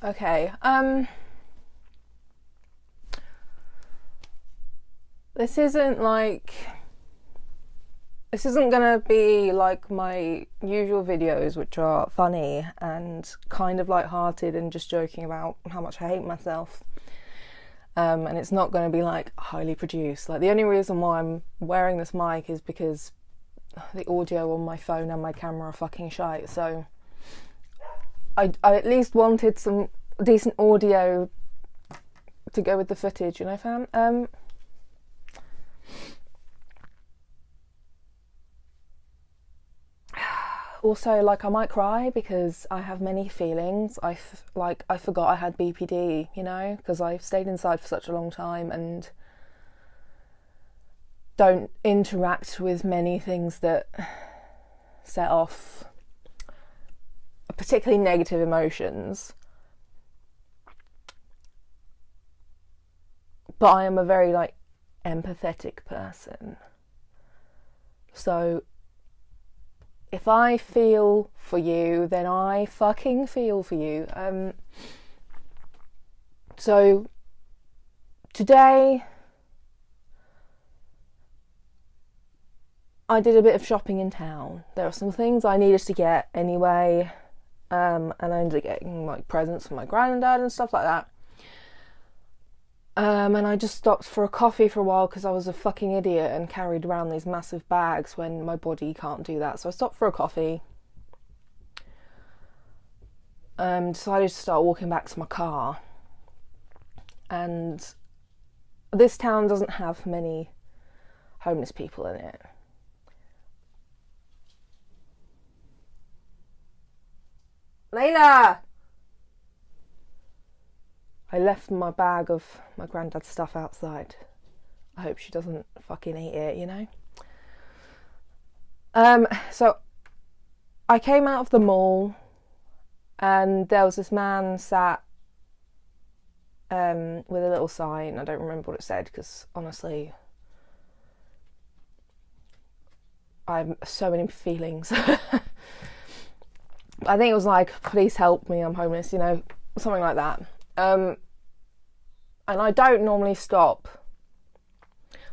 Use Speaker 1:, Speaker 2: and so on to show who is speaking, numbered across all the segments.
Speaker 1: Okay. This isn't like this isn't gonna be like my usual videos, which are funny and kind of light-hearted and just joking about how much I hate myself. And it's not going to be like highly produced. Like, the only reason why I'm wearing this mic is because the audio on my phone and my camera are fucking shite. So I at least wanted some decent audio to go with the footage, you know, fam. Also, like, I might cry because I have many feelings. I forgot I had BPD, you know, because I've stayed inside for such a long time and don't interact with many things that set off particularly negative emotions. But I am a very, like, empathetic person. So if I feel for you, then I fucking feel for you. So today I did a bit of shopping in town. There are some things I needed to get anyway, and I ended up getting like presents for my granddad and stuff like that. And I just stopped for a coffee for a while because I was a fucking idiot and carried around these massive bags when my body can't do that. So I stopped for a coffee. Decided to start walking back to my car. And this town doesn't have many homeless people in it. Layla! I left my bag of my granddad's stuff outside. I hope she doesn't fucking eat it, you know? So I came out of the mall and there was this man sat with a little sign. I don't remember what it said because honestly I have so many feelings. I think it was like, please help me, I'm homeless, you know, something like that. And I don't normally stop.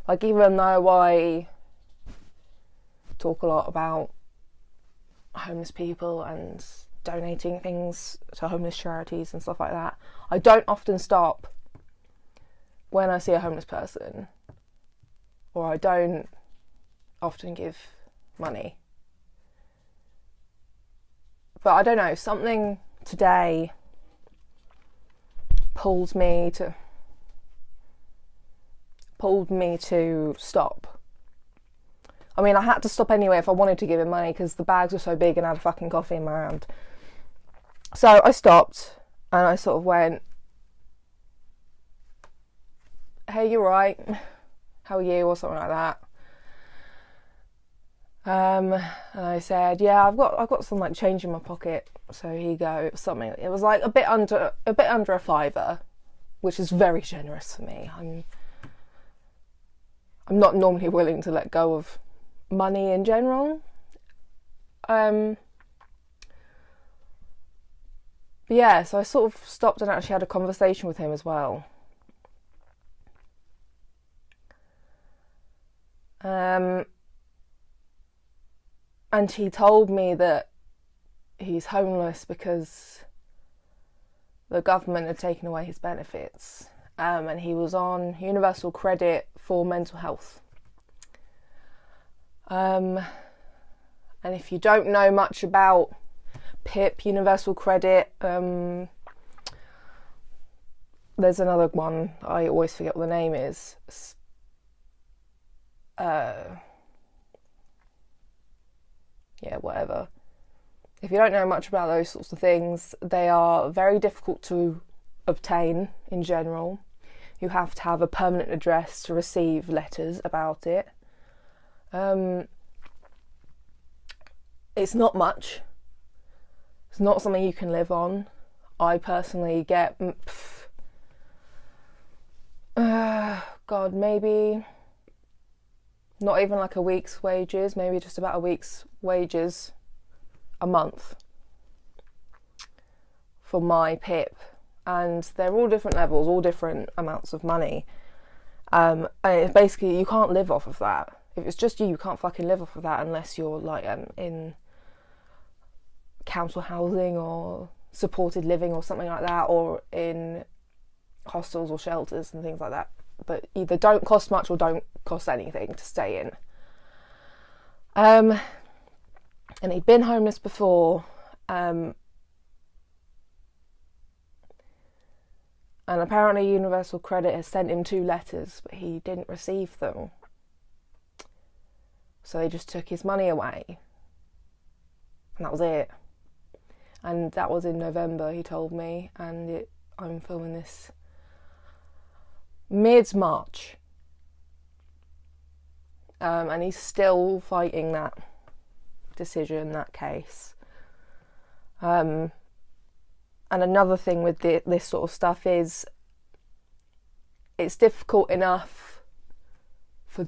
Speaker 1: Like, even though I talk a lot about homeless people and donating things to homeless charities and stuff like that, I don't often stop when I see a homeless person, or I don't often give money. But I don't know, something today pulled me to stop. I mean, I had to stop anyway if I wanted to give him money because the bags were so big and I had a fucking coffee in my hand. So I stopped and I sort of went, hey, you right? How are you? Or something like that. And I said, yeah, I've got some like change in my pocket. So here you go. It was something. It was like a bit under a fiver, which is very generous for me. I'm not normally willing to let go of money in general. Yeah, so I sort of stopped and actually had a conversation with him as well. And he told me that he's homeless because the government had taken away his benefits, and he was on universal credit for mental health. And if you don't know much about PIP, universal credit, there's another one, I always forget what the name is. Yeah, whatever. If you don't know much about those sorts of things, they are very difficult to obtain in general. You have to have a permanent address to receive letters about it. It's not much. It's not something you can live on. I personally get, God, maybe not even like a week's wages, maybe just about a week's wages a month for my PIP. and they're all different levels, all different amounts of money. And it's basically, you can't live off of that. If it's just you can't fucking live off of that unless you're like in council housing or supported living or something like that, or in hostels or shelters and things like that. But either don't cost much or don't cost anything to stay in. And he'd been homeless before. And apparently Universal Credit has sent him 2 letters, but he didn't receive them. So they just took his money away. And that was it. And that was in November, he told me. And I'm filming this mid-March. And he's still fighting that decision, that case. And another thing with this sort of stuff is it's difficult enough for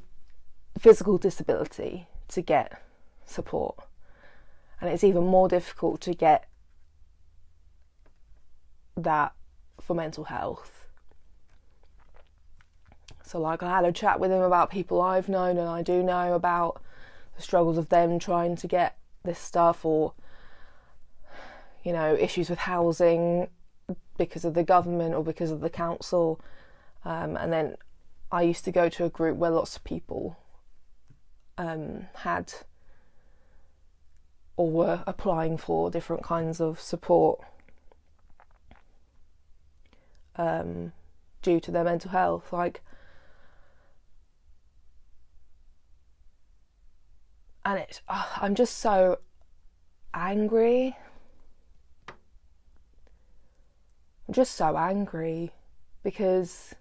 Speaker 1: physical disability to get support, and it's even more difficult to get that for mental health. So like, I had a chat with him about people I've known and I do know about the struggles of them trying to get this stuff, or you know, issues with housing because of the government or because of the council. And then I used to go to a group where lots of people had or were applying for different kinds of support due to their mental health. Like, and I'm just so angry. I'm just so angry because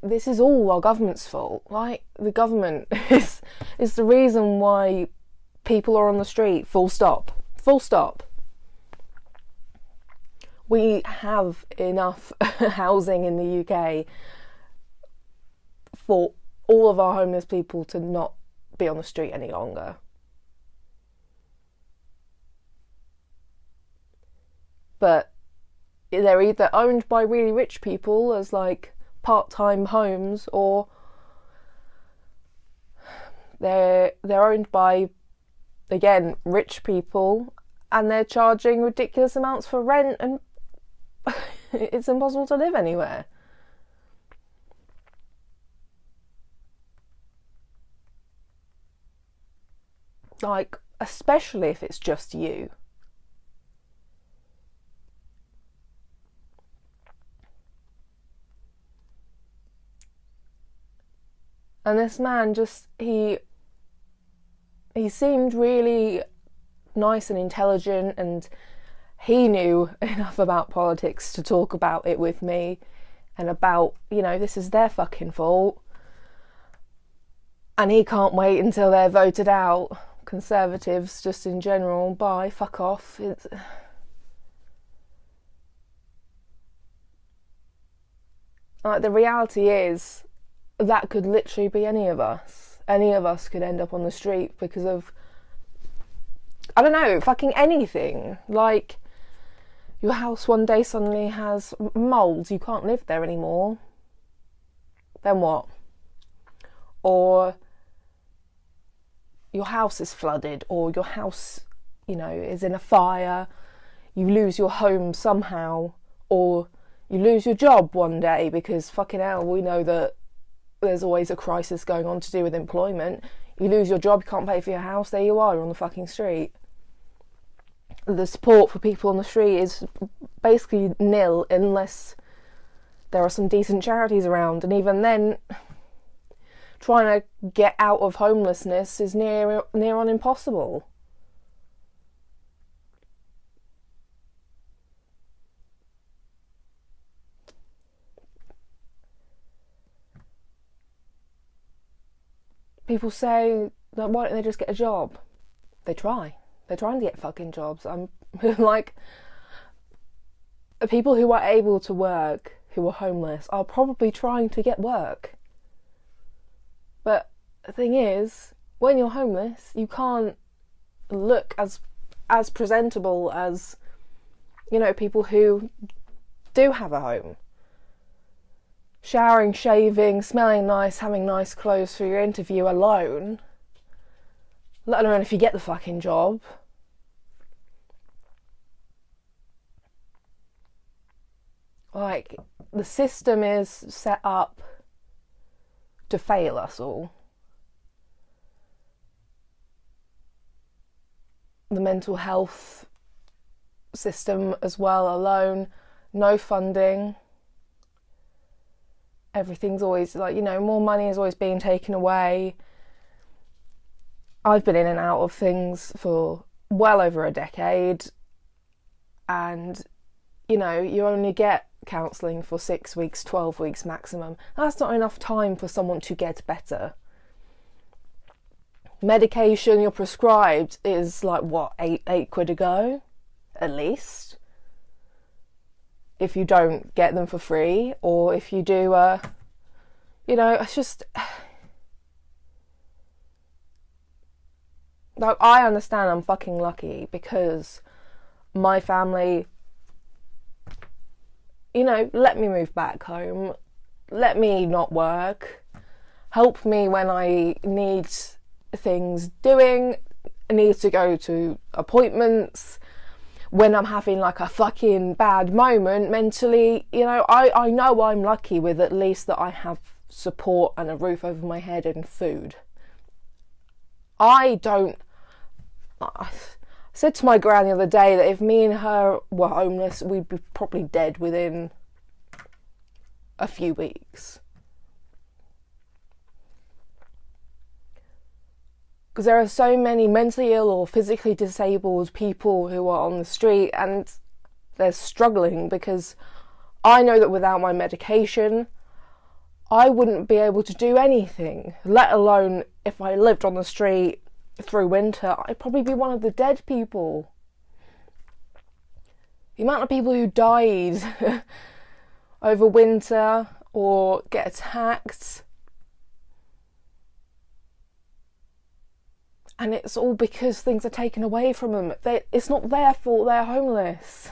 Speaker 1: this is all our government's fault. Like, the government is the reason why people are on the street, full stop. Full stop. We have enough housing in the UK for all of our homeless people to not be on the street any longer. But they're either owned by really rich people as like part-time homes, or they're owned by, again, rich people, and they're charging ridiculous amounts for rent, and it's impossible to live anywhere. Like, especially if it's just you. And this man just, he seemed really nice and intelligent, and he knew enough about politics to talk about it with me, and about, you know, this is their fucking fault. And he can't wait until they're voted out. Conservatives, just in general, bye, fuck off. Like, the reality is, that could literally be any of us. Any of us could end up on the street because of, I don't know, fucking anything. Like, your house one day suddenly has mould, you can't live there anymore. Then what? Or your house is flooded, or your house, you know, is in a fire, you lose your home somehow, or you lose your job one day because fucking hell, we know that there's always a crisis going on to do with employment. You lose your job, you can't pay for your house, there you are, you're on the fucking street. The support for people on the street is basically nil unless there are some decent charities around, and even then, trying to get out of homelessness is near on impossible. People say, why don't they just get a job? They try. They're trying to get fucking jobs. I'm like, people who are able to work, who are homeless, are probably trying to get work. But the thing is, when you're homeless, you can't look as presentable as people who do have a home. Showering, shaving, smelling nice, having nice clothes for your interview alone, let alone if you get the fucking job. Like, the system is set up to fail us all. The mental health system as well alone, no funding. Everything's always more money is always being taken away. I've been in and out of things for well over a decade, and you only get counselling for 6 weeks, 12 weeks maximum. That's not enough time for someone to get better. Medication you're prescribed is like what, £8 a go at least, if you don't get them for free, or if you do it's just like, I understand I'm fucking lucky because my family let me move back home, let me not work, help me when I need things doing, need to go to appointments, when I'm having like a fucking bad moment mentally. I know I'm lucky with at least that I have support and a roof over my head and food. I said to my gran the other day that if me and her were homeless, we'd be probably dead within a few weeks. Because there are so many mentally ill or physically disabled people who are on the street and they're struggling, because I know that without my medication I wouldn't be able to do anything, let alone if I lived on the street through winter. I'd probably be one of the dead people. The amount of people who died over winter or get attacked, and it's all because things are taken away from them. It's not their fault they're homeless.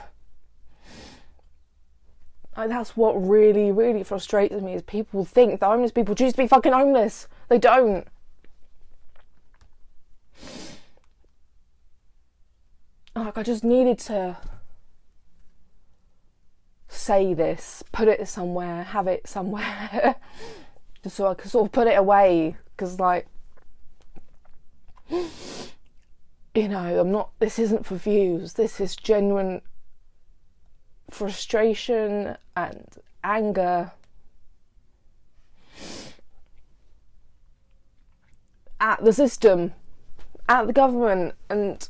Speaker 1: Like, that's what really, really frustrates me, is people think that homeless people choose to be fucking homeless. They don't. Like, I just needed to say this, put it somewhere, have it somewhere, just so I could sort of put it away, because this isn't for views, this is genuine frustration and anger at the system, at the government, and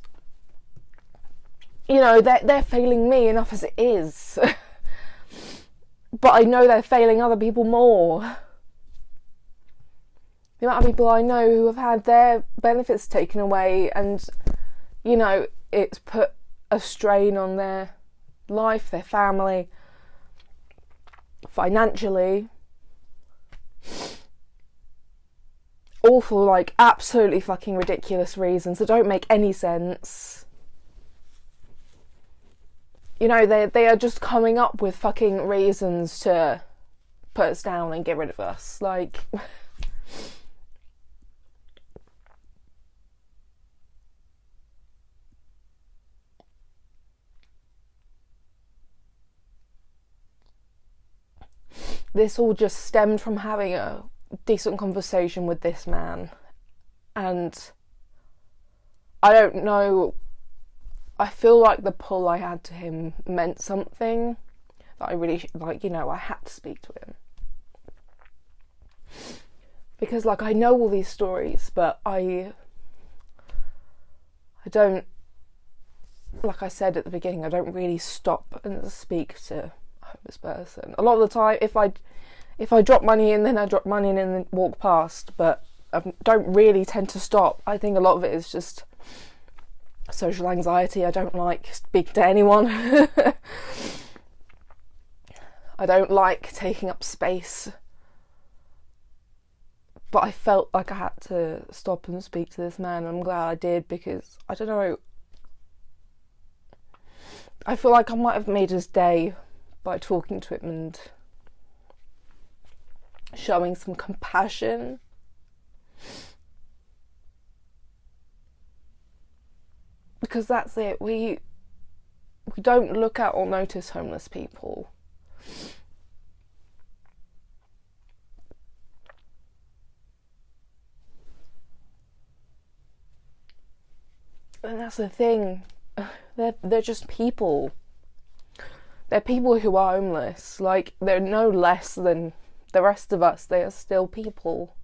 Speaker 1: they're failing me enough as it is. But I know they're failing other people more. The amount of people I know who have had their benefits taken away, and it's put a strain on their life, their family, financially, all for absolutely fucking ridiculous reasons that don't make any sense. They are just coming up with fucking reasons to put us down and get rid of us. This all just stemmed from having a decent conversation with this man, and I don't know, I feel like the pull I had to him meant something, that I really I had to speak to him, because I know all these stories, but I don't, like I said at the beginning, I don't really stop and speak to this person. A lot of the time, if I drop money in, then I drop money in and then walk past, but I don't really tend to stop. I think a lot of it is just social anxiety. I don't like speaking to anyone. I don't like taking up space, but I felt like I had to stop and speak to this man, and I'm glad I did, because I don't know, I feel like I might have made his day by talking to him and showing some compassion. Because that's it, we don't look at or notice homeless people. And that's the thing, they're just people. They're people who are homeless. Like, they're no less than the rest of us. They are still people.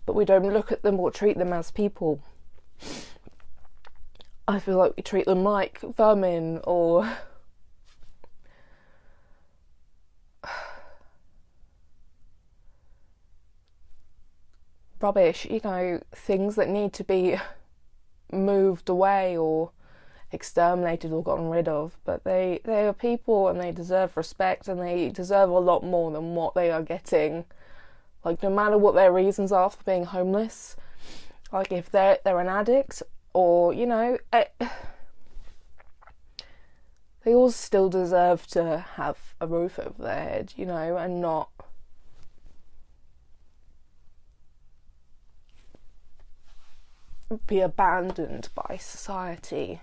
Speaker 1: But we don't look at them or treat them as people. I feel like we treat them like vermin or rubbish, you know, things that need to be moved away or exterminated or gotten rid of. But they are people and they deserve respect, and they deserve a lot more than what they are getting. Like, no matter what their reasons are for being homeless, like if they're an addict, or, you know, they all still deserve to have a roof over their head, you know, and not be abandoned by society.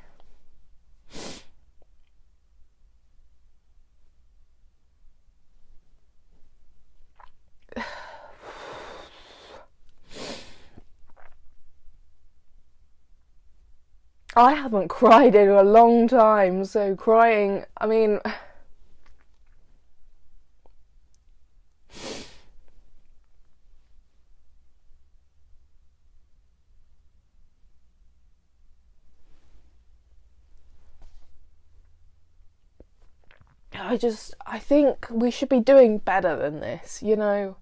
Speaker 1: I haven't cried in a long time, so crying, I mean, I think we should be doing better than this, you know.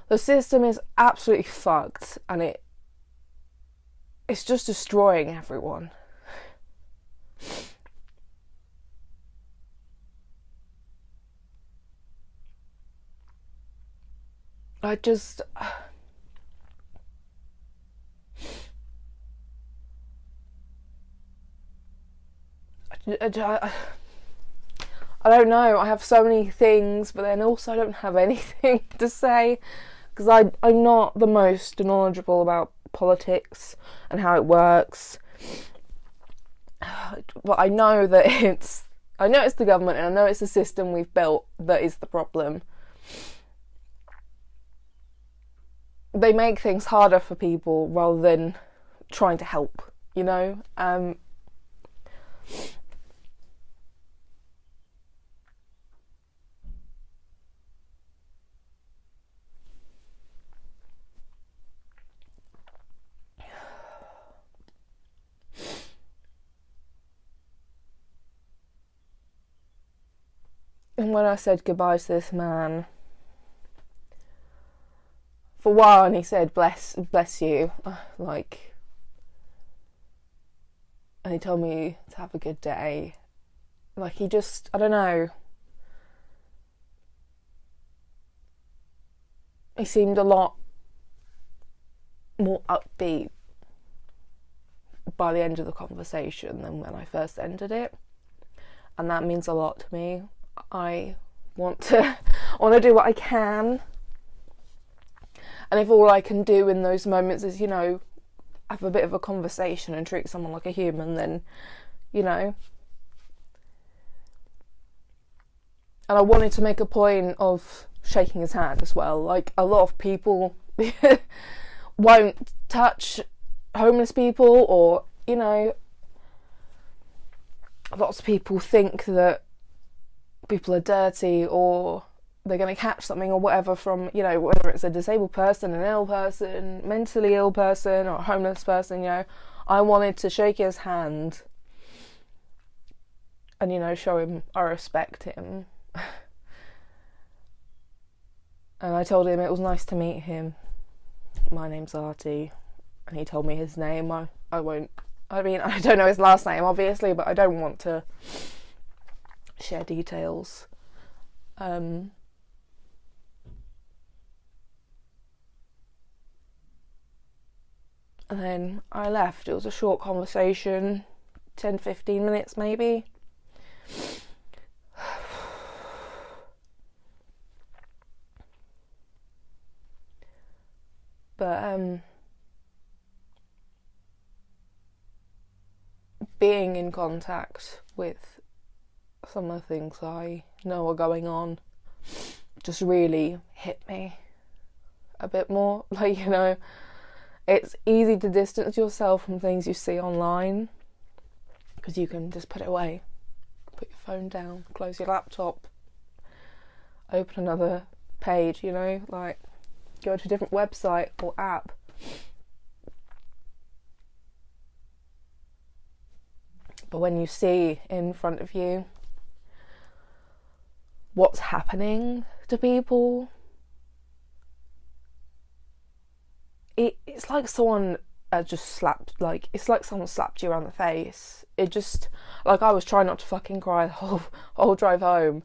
Speaker 1: The system is absolutely fucked, and it's just destroying everyone. I don't know, I have so many things, but then also I don't have anything to say, because I'm not the most knowledgeable about politics and how it works. But I know that it's the government, and I know it's the system we've built that is the problem. They make things harder for people rather than trying to help, you know? And when I said goodbye to this man, for one, he said, bless you, like, and he told me to have a good day. Like, he just, I don't know, he seemed a lot more upbeat by the end of the conversation than when I first ended it, and that means a lot to me. I want to do what I can, and if all I can do in those moments is, you know, have a bit of a conversation and treat someone like a human, then, you know. And I wanted to make a point of shaking his hand as well. Like, a lot of people won't touch homeless people, or, you know, lots of people think that people are dirty, or they're going to catch something or whatever from, you know, whether it's a disabled person, an ill person, mentally ill person, or a homeless person, you know. I wanted to shake his hand and, you know, show him I respect him. And I told him it was nice to meet him. My name's Artie. And he told me his name. I don't know his last name, obviously, but I don't want to share details. And then I left. It was a short conversation, 10-15 minutes maybe. But being in contact with some of the things I know are going on just really hit me a bit more. Like, you know, it's easy to distance yourself from things you see online because you can just put it away, put your phone down, close your laptop, open another page, you know, like go to a different website or app. But when you see in front of you what's happening to people, it's like someone just slapped, like, it's like someone slapped you around the face. It just, like, I was trying not to fucking cry the whole drive home.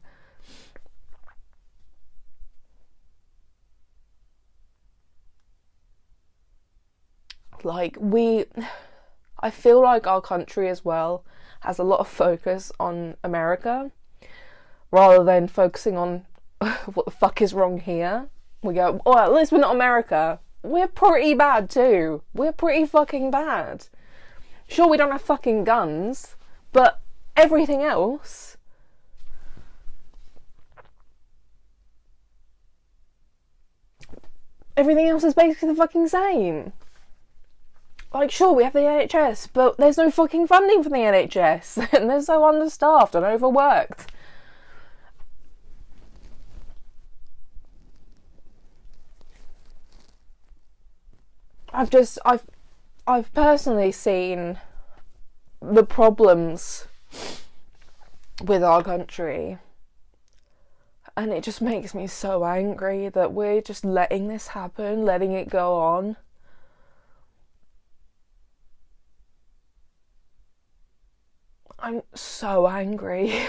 Speaker 1: Like, I feel like our country as well has a lot of focus on America rather than focusing on what the fuck is wrong here. We go, oh, at least we're not America. We're pretty bad too. We're pretty fucking bad. Sure, we don't have fucking guns, but everything else... everything else is basically the fucking same. Like, sure, we have the NHS, but there's no fucking funding for the NHS, and they're so understaffed and overworked. I've personally seen the problems with our country, and it just makes me so angry that we're just letting this happen, letting it go on. I'm so angry.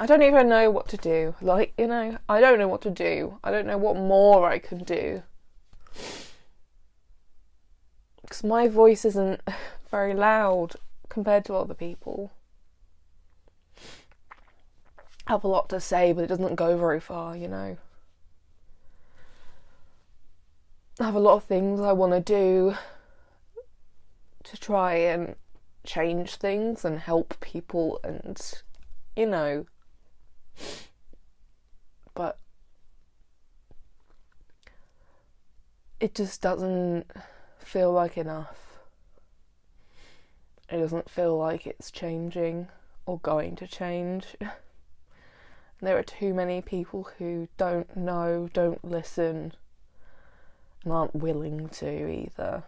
Speaker 1: I don't even know what to do. Like, you know, I don't know what to do. I don't know what more I can do. Because my voice isn't very loud compared to other people. I have a lot to say, but it doesn't go very far, you know. I have a lot of things I want to do to try and change things and help people and, you know, but it just doesn't feel like enough. It doesn't feel like it's changing or going to change. There are too many people who don't know, don't listen, and aren't willing to either.